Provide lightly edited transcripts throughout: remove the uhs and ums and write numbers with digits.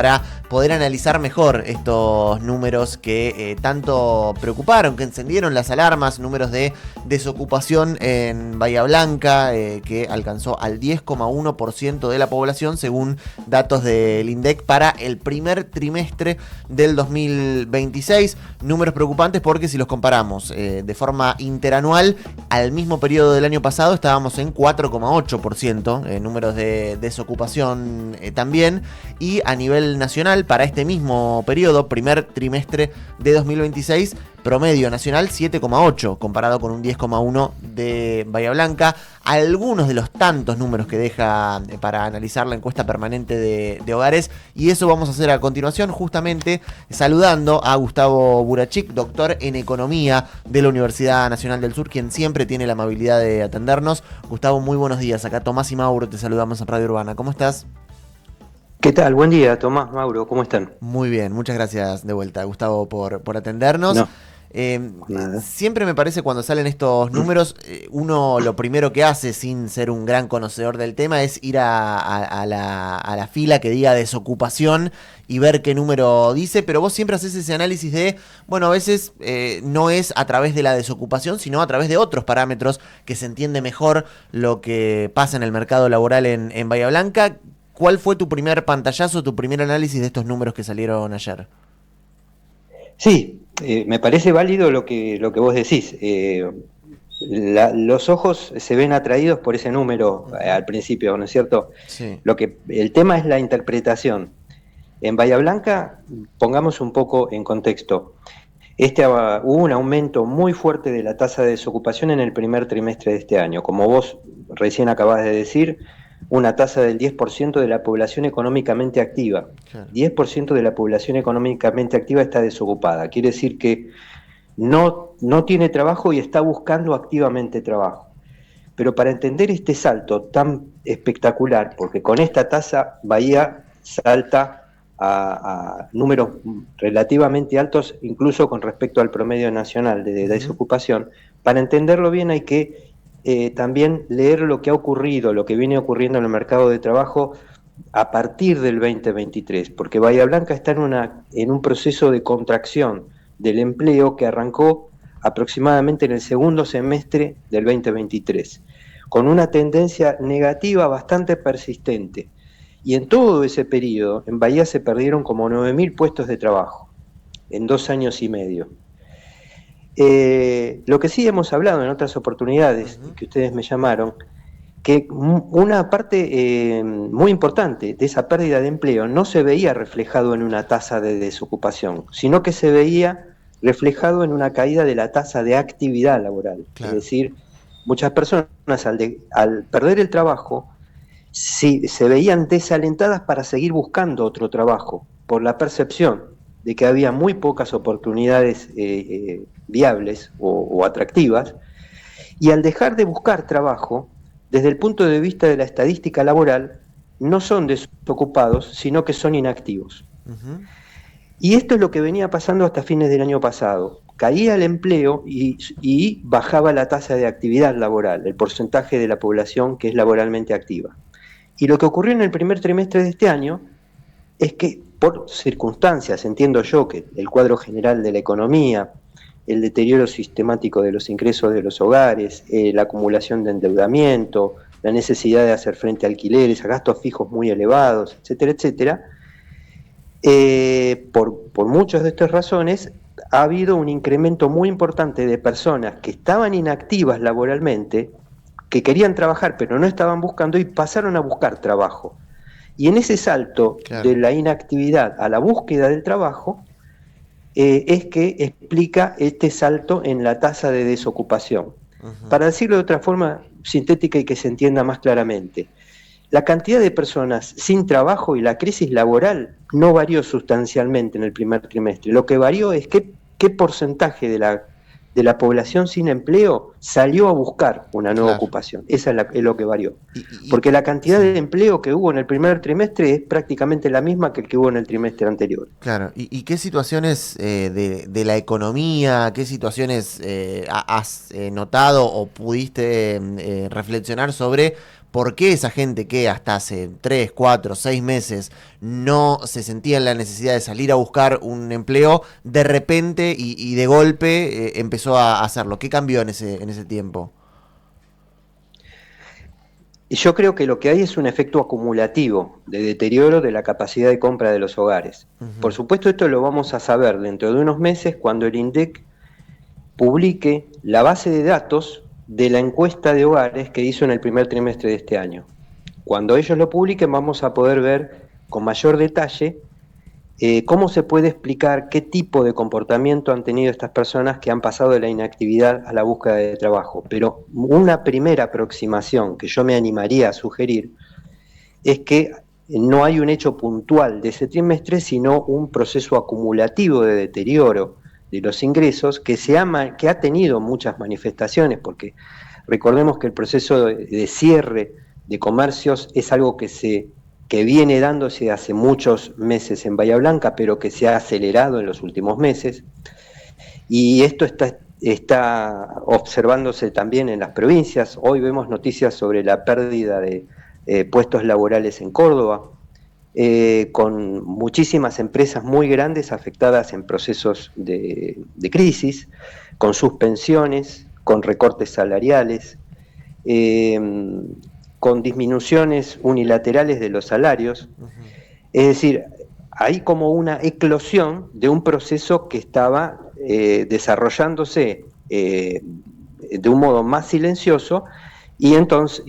para poder analizar mejor estos números que tanto preocuparon, que encendieron las alarmas, números de desocupación en Bahía Blanca, que alcanzó al 10,1% de la población, según datos del INDEC para el primer trimestre del 2026. Números preocupantes porque si los comparamos de forma interanual, al mismo periodo del año pasado estábamos en 4,8%, números de desocupación también, y a nivel nacional, para este mismo periodo, primer trimestre de 2026, promedio nacional 7,8, comparado con un 10,1 de Bahía Blanca. Algunos de los tantos números que deja para analizar la encuesta permanente de hogares, y eso vamos a hacer a continuación, justamente saludando a Gustavo Burachic, doctor en Economía de la Universidad Nacional del Sur, quien siempre tiene la amabilidad de atendernos. Gustavo, muy buenos días. Acá Tomás y Mauro te saludamos en Radio Urbana. ¿Cómo estás? ¿Qué tal? Buen día, Tomás, Mauro, ¿cómo están? Muy bien, muchas gracias de vuelta, Gustavo, por atendernos. No, nada. Siempre me parece cuando salen estos números, uno lo primero que hace, sin ser un gran conocedor del tema, es ir a la fila que diga desocupación y ver qué número dice, pero vos siempre haces ese análisis de, bueno, a veces no es a través de la desocupación, sino a través de otros parámetros que se entiende mejor lo que pasa en el mercado laboral en Bahía Blanca. ¿Cuál fue tu primer pantallazo, tu primer análisis de estos números que salieron ayer? Sí, me parece válido lo que vos decís. Los ojos se ven atraídos por ese número al principio, ¿no es cierto? Sí. El tema es la interpretación. En Bahía Blanca, pongamos un poco en contexto. Hubo un aumento muy fuerte de la tasa de desocupación en el primer trimestre de este año. Como vos recién acabás de decir, una tasa del 10% de la población económicamente activa. Claro. 10% de la población económicamente activa está desocupada. Quiere decir que no tiene trabajo y está buscando activamente trabajo. Pero para entender este salto tan espectacular, porque con esta tasa Bahía salta a números relativamente altos, incluso con respecto al promedio nacional de desocupación, para entenderlo bien hay que también leer lo que ha ocurrido, lo que viene ocurriendo en el mercado de trabajo a partir del 2023, porque Bahía Blanca está en un proceso de contracción del empleo que arrancó aproximadamente en el segundo semestre del 2023, con una tendencia negativa bastante persistente. Y en todo ese periodo, en Bahía se perdieron como 9.000 puestos de trabajo, en 2 años y medio. Lo que sí hemos hablado en otras oportunidades que ustedes me llamaron, que una parte muy importante de esa pérdida de empleo no se veía reflejado en una tasa de desocupación, sino que se veía reflejado en una caída de la tasa de actividad laboral. Claro. Es decir, muchas personas al perder el trabajo se veían desalentadas para seguir buscando otro trabajo, por la percepción de que había muy pocas oportunidades viables o atractivas, y al dejar de buscar trabajo, desde el punto de vista de la estadística laboral, no son desocupados, sino que son inactivos. Y esto es lo que venía pasando hasta fines del año pasado. Caía el empleo y bajaba la tasa de actividad laboral, el porcentaje de la población que es laboralmente activa. Y lo que ocurrió en el primer trimestre de este año es que, por circunstancias, entiendo yo que el cuadro general de la economía, el deterioro sistemático de los ingresos de los hogares, la acumulación de endeudamiento, la necesidad de hacer frente a alquileres, a gastos fijos muy elevados, etcétera, etcétera, por muchas de estas razones ha habido un incremento muy importante de personas que estaban inactivas laboralmente, que querían trabajar pero no estaban buscando y pasaron a buscar trabajo. Y en ese salto de la inactividad a la búsqueda del trabajo es que explica este salto en la tasa de desocupación. Para decirlo de otra forma sintética y que se entienda más claramente, la cantidad de personas sin trabajo y la crisis laboral no varió sustancialmente en el primer trimestre. Lo que varió es qué porcentaje de la población sin empleo salió a buscar una nueva ocupación. Esa es lo que varió. Porque la cantidad de empleo que hubo en el primer trimestre es prácticamente la misma que el que hubo en el trimestre anterior. Claro. ¿Y qué situaciones de la economía, qué situaciones has notado o pudiste reflexionar sobre por qué esa gente que hasta hace 3, 4, 6 meses no se sentía en la necesidad de salir a buscar un empleo, de repente y de golpe empezó a hacerlo. ¿Qué cambió en ese tiempo? Y yo creo que lo que hay es un efecto acumulativo de deterioro de la capacidad de compra de los hogares. Por Ujú. supuesto, esto lo vamos a saber dentro de unos meses cuando el INDEC publique la base de datos de la encuesta de hogares que hizo en el primer trimestre de este año. Cuando ellos lo publiquen vamos a poder ver con mayor detalle cómo se puede explicar qué tipo de comportamiento han tenido estas personas que han pasado de la inactividad a la búsqueda de trabajo. Pero una primera aproximación que yo me animaría a sugerir es que no hay un hecho puntual de ese trimestre, sino un proceso acumulativo de deterioro de los ingresos que ha tenido muchas manifestaciones, porque recordemos que el proceso de cierre de comercios es algo que viene dándose hace muchos meses en Bahía Blanca, pero que se ha acelerado en los últimos meses, y esto está observándose también en las provincias. Hoy vemos noticias sobre la pérdida de puestos laborales en Córdoba, con muchísimas empresas muy grandes afectadas en procesos de crisis, con suspensiones, con recortes salariales, eh, con disminuciones unilaterales de los salarios. Ujú. Es decir, hay como una eclosión de un proceso que estaba desarrollándose de un modo más silencioso, y entonces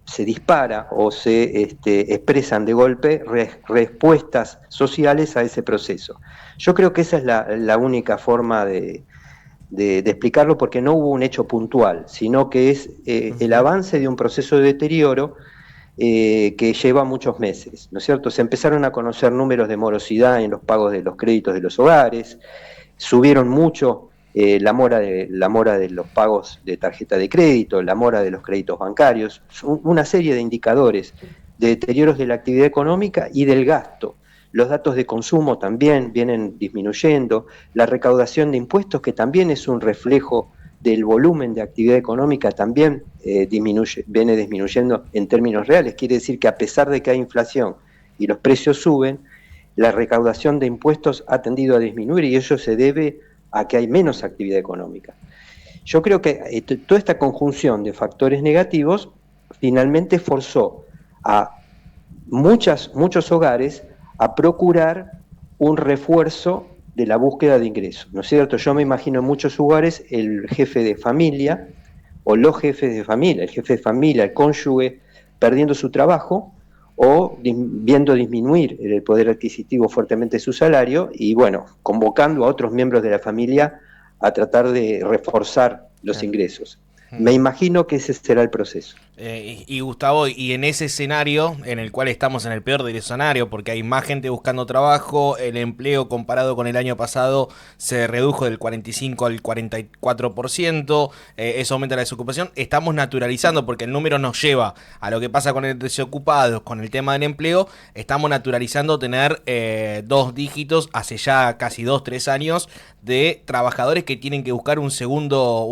se dispara o se expresan de golpe respuestas sociales a ese proceso. Yo creo que esa es la única forma de explicarlo, porque no hubo un hecho puntual, sino que es el Ujú. avance de un proceso de deterioro que lleva muchos meses, ¿no es cierto? Se empezaron a conocer números de morosidad en los pagos de los créditos de los hogares, subieron mucho la mora de los pagos de tarjeta de crédito, la mora de los créditos bancarios, una serie de indicadores de deterioros de la actividad económica y del gasto. Los datos de consumo también vienen disminuyendo, la recaudación de impuestos, que también es un reflejo del volumen de actividad económica, también viene disminuyendo en términos reales. Quiere decir que a pesar de que hay inflación y los precios suben, la recaudación de impuestos ha tendido a disminuir, y eso se debe a que hay menos actividad económica. Yo creo que toda esta conjunción de factores negativos finalmente forzó a muchos hogares a procurar un refuerzo de la búsqueda de ingresos, ¿no es cierto? Yo me imagino en muchos hogares el jefe de familia o los jefes de familia, el jefe de familia, el cónyuge, perdiendo su trabajo o viendo disminuir el poder adquisitivo fuertemente su salario, y bueno, convocando a otros miembros de la familia a tratar de reforzar los Claro. ingresos. Me Mm. imagino que ese será el proceso. Y Gustavo, y en ese escenario en el cual estamos en el peor del escenario, porque hay más gente buscando trabajo, el empleo comparado con el año pasado se redujo del 45 al 44%, eso aumenta la desocupación, estamos naturalizando, porque el número nos lleva a lo que pasa con el desocupado, con el tema del empleo, estamos naturalizando tener 2 dígitos hace ya casi 2, 3 años de trabajadores que tienen que buscar un segundo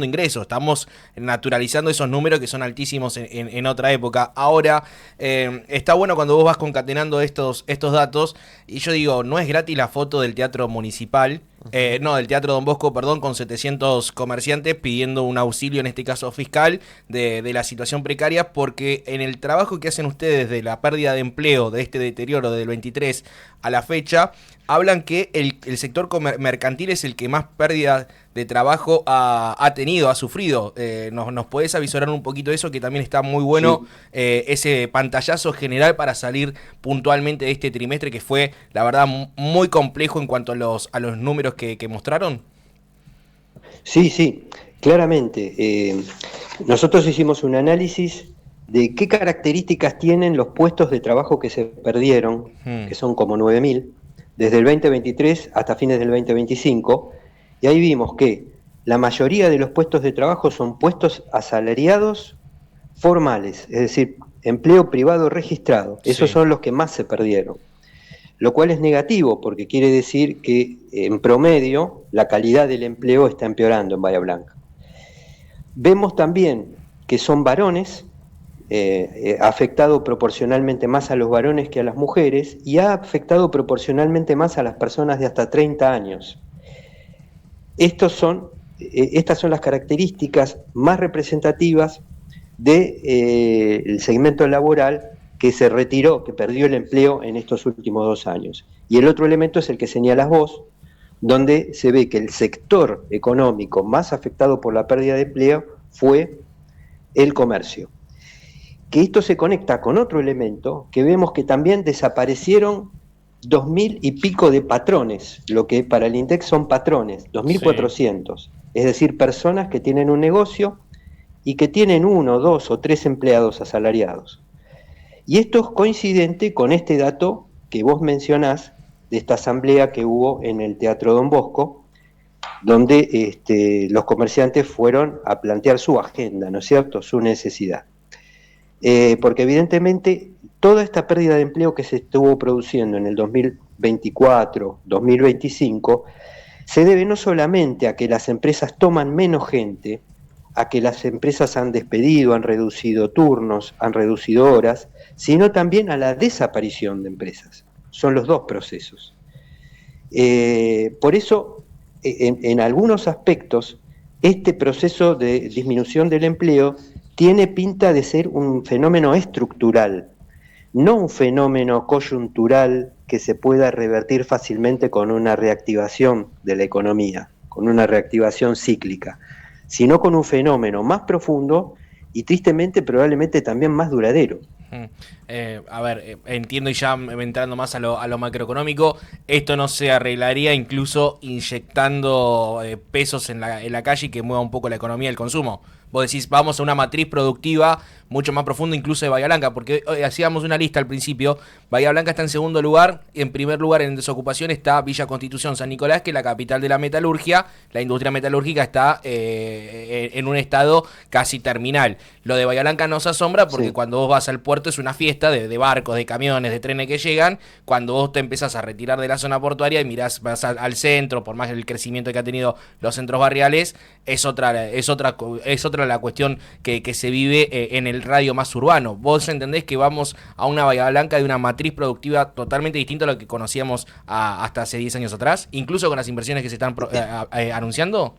ingreso. Estamos naturalizando esos números que son altísimos en otra época. Ahora, está bueno cuando vos vas concatenando estos datos, y yo digo, no es gratis la foto del Teatro Municipal, no, del Teatro Don Bosco, perdón, con 700 comerciantes pidiendo un auxilio, en este caso fiscal, de la situación precaria, porque en el trabajo que hacen ustedes de la pérdida de empleo, de este deterioro del 23 a la fecha, hablan que el sector mercantil es el que más pérdida de trabajo ha tenido, ha sufrido. ¿Nos podés avisorar un poquito de eso? Que también está muy bueno, Sí. ese pantallazo general para salir puntualmente de este trimestre, que fue, la verdad, muy complejo en cuanto a los números que mostraron. Sí, sí, claramente. Nosotros hicimos un análisis de qué características tienen los puestos de trabajo que se perdieron, Hmm. que son como 9.000, desde el 2023 hasta fines del 2025, y ahí vimos que la mayoría de los puestos de trabajo son puestos asalariados formales, es decir, empleo privado registrado. Esos Sí. son los que más se perdieron, lo cual es negativo porque quiere decir que en promedio la calidad del empleo está empeorando en Bahía Blanca. Vemos también que son varones, ha afectado proporcionalmente más a los varones que a las mujeres y ha afectado proporcionalmente más a las personas de hasta 30 años. Estas son las características más representativas del segmento laboral que se retiró, que perdió el empleo en estos últimos 2 años. Y el otro elemento es el que señalas vos, donde se ve que el sector económico más afectado por la pérdida de empleo fue el comercio. Que esto se conecta con otro elemento, que vemos que también desaparecieron 2.000 y pico de patrones, lo que para el INDEC son patrones, 2.400, sí. Es decir, personas que tienen un negocio y que tienen 1, 2 o 3 empleados asalariados. Y esto es coincidente con este dato que vos mencionás de esta asamblea que hubo en el Teatro Don Bosco, donde los comerciantes fueron a plantear su agenda, ¿no es cierto?, su necesidad. Porque evidentemente toda esta pérdida de empleo que se estuvo produciendo en el 2024, 2025, se debe no solamente a que las empresas toman menos gente, a que las empresas han despedido, han reducido turnos, han reducido horas, sino también a la desaparición de empresas. Son los dos procesos. Por eso, en algunos aspectos, este proceso de disminución del empleo tiene pinta de ser un fenómeno estructural, no un fenómeno coyuntural que se pueda revertir fácilmente con una reactivación de la economía, con una reactivación cíclica, sino con un fenómeno más profundo y tristemente probablemente también más duradero. Entiendo, y ya entrando más a lo macroeconómico, esto no se arreglaría incluso inyectando pesos en la calle y que mueva un poco la economía y el consumo. Vos decís, vamos a una matriz productiva mucho más profunda incluso de Bahía Blanca, porque hacíamos una lista al principio. Bahía Blanca está en segundo lugar, en primer lugar en desocupación está Villa Constitución San Nicolás, que es la capital de la metalurgia. La industria metalúrgica está en un estado casi terminal. Lo de Bahía Blanca nos asombra porque cuando vos vas al puerto es una fiesta de barcos, de camiones, de trenes que llegan. Cuando vos te empezás a retirar de la zona portuaria y vas al centro, por más el crecimiento que ha tenido los centros barriales, es otra la cuestión que se vive en el radio más urbano. Vos entendés que vamos a una Bahía Blanca de una matriz productiva totalmente distinta a lo que conocíamos hasta hace 10 años atrás, incluso con las inversiones que se están anunciando.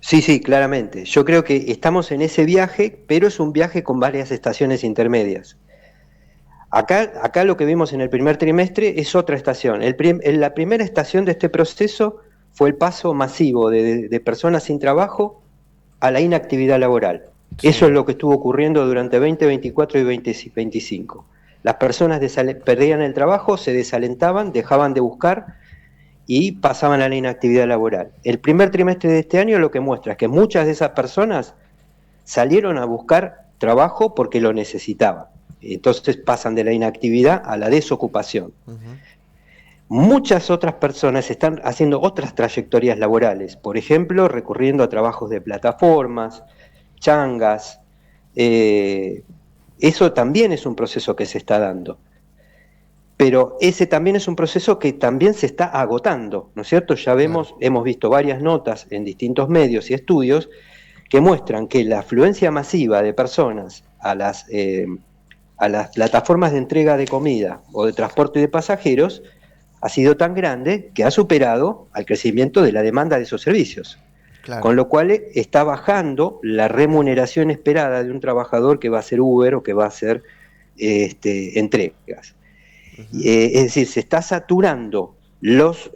Sí, claramente. Yo creo que estamos en ese viaje, pero es un viaje con varias estaciones intermedias. Acá lo que vimos en el primer trimestre es otra estación. La primera estación de este proceso fue el paso masivo de personas sin trabajo a la inactividad laboral. Sí. Eso es lo que estuvo ocurriendo durante 2024 y 2025. Las personas perdían el trabajo, se desalentaban, dejaban de buscar y pasaban a la inactividad laboral. El primer trimestre de este año lo que muestra es que muchas de esas personas salieron a buscar trabajo porque lo necesitaban. Entonces pasan de la inactividad a la desocupación. Uh-huh. Muchas otras personas están haciendo otras trayectorias laborales, por ejemplo, recurriendo a trabajos de plataformas, changas. Eso también es un proceso que se está dando. Pero ese también es un proceso que también se está agotando, ¿no es cierto? Ya hemos visto varias notas en distintos medios y estudios que muestran que la afluencia masiva de personas a las plataformas de entrega de comida o de transporte de pasajeros ha sido tan grande que ha superado al crecimiento de la demanda de esos servicios. Claro. Con lo cual está bajando la remuneración esperada de un trabajador que va a hacer Uber o que va a hacer entregas. Uh-huh. Es decir, se está saturando los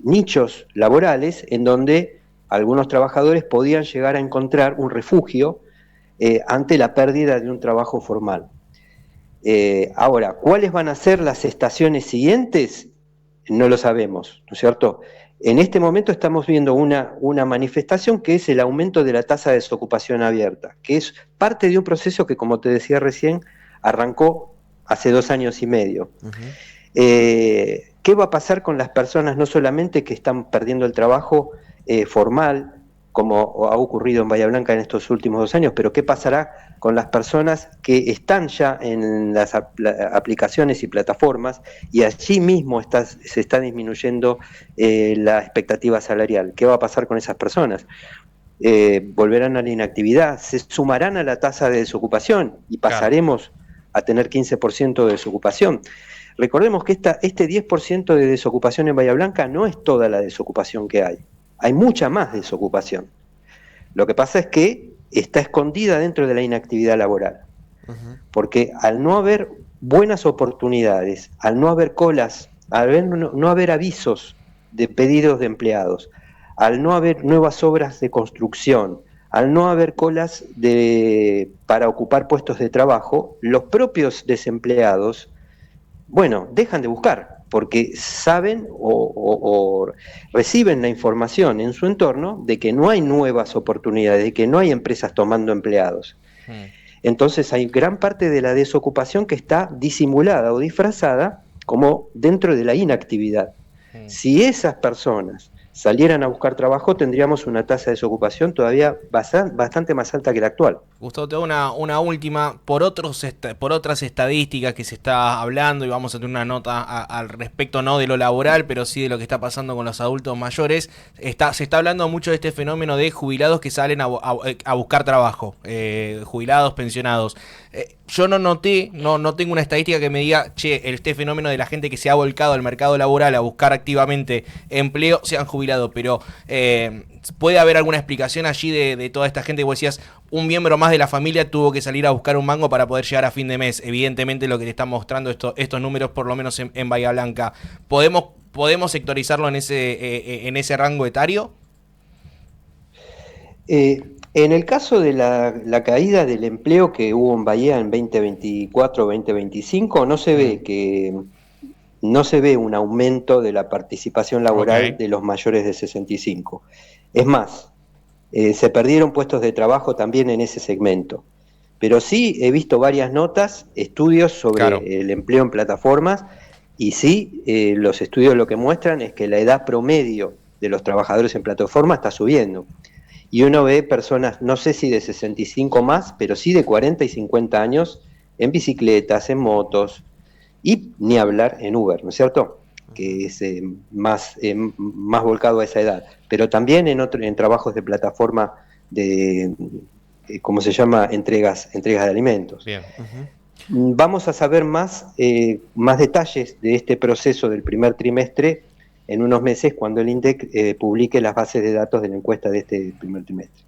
nichos laborales en donde algunos trabajadores podían llegar a encontrar un refugio ante la pérdida de un trabajo formal. Ahora, ¿cuáles van a ser las estaciones siguientes? No lo sabemos, ¿no es cierto? En este momento estamos viendo una manifestación que es el aumento de la tasa de desocupación abierta, que es parte de un proceso que, como te decía recién, arrancó hace 2 años y medio. Uh-huh. ¿Qué va a pasar con las personas no solamente que están perdiendo el trabajo formal, como ha ocurrido en Bahía Blanca en estos últimos 2 años, pero qué pasará con las personas que están ya en las aplicaciones y plataformas y allí mismo se está disminuyendo la expectativa salarial? ¿Qué va a pasar con esas personas? volverán a la inactividad, se sumarán a la tasa de desocupación y pasaremos a tener 15% de desocupación. Recordemos que este 10% de desocupación en Bahía Blanca no es toda la desocupación que hay mucha más desocupación. Lo que pasa es que está escondida dentro de la inactividad laboral, porque al no haber buenas oportunidades, al no haber colas, al no haber avisos de pedidos de empleados, al no haber nuevas obras de construcción, al no haber colas para ocupar puestos de trabajo, los propios desempleados, bueno, dejan de buscar, porque saben o reciben la información en su entorno de que no hay nuevas oportunidades, de que no hay empresas tomando empleados. Entonces hay gran parte de la desocupación que está disimulada o disfrazada como dentro de la inactividad. Si esas personas salieran a buscar trabajo, tendríamos una tasa de desocupación todavía bastante más alta que la actual. Gustavo, te doy una última. Por otras estadísticas que se está hablando, y vamos a tener una nota al respecto, no de lo laboral, pero sí de lo que está pasando con los adultos mayores, se está hablando mucho de este fenómeno de jubilados que salen a buscar trabajo, jubilados, pensionados. Yo no tengo una estadística que me diga, este fenómeno de la gente que se ha volcado al mercado laboral a buscar activamente empleo, se han jubilado, pero puede haber alguna explicación allí de toda esta gente que vos decías, un miembro más de la familia tuvo que salir a buscar un mango para poder llegar a fin de mes. Evidentemente lo que te están mostrando estos números, por lo menos en Bahía Blanca, ¿podemos sectorizarlo en ese rango etario? En el caso de la caída del empleo que hubo en Bahía en 2024-2025, no se ve un aumento de la participación laboral de los mayores de 65. Es más, se perdieron puestos de trabajo también en ese segmento. Pero sí he visto varias notas, estudios sobre el empleo en plataformas, y sí, los estudios lo que muestran es que la edad promedio de los trabajadores en plataforma está subiendo. Y uno ve personas, no sé si de 65 más, pero sí de 40 y 50 años en bicicletas, en motos, y ni hablar en Uber, ¿no es cierto? Que es más volcado a esa edad. Pero también en trabajos de plataforma de, ¿cómo se llama? Entregas de alimentos. Bien. Vamos a saber más detalles de este proceso del primer trimestre en unos meses cuando el INDEC publique las bases de datos de la encuesta de este primer trimestre.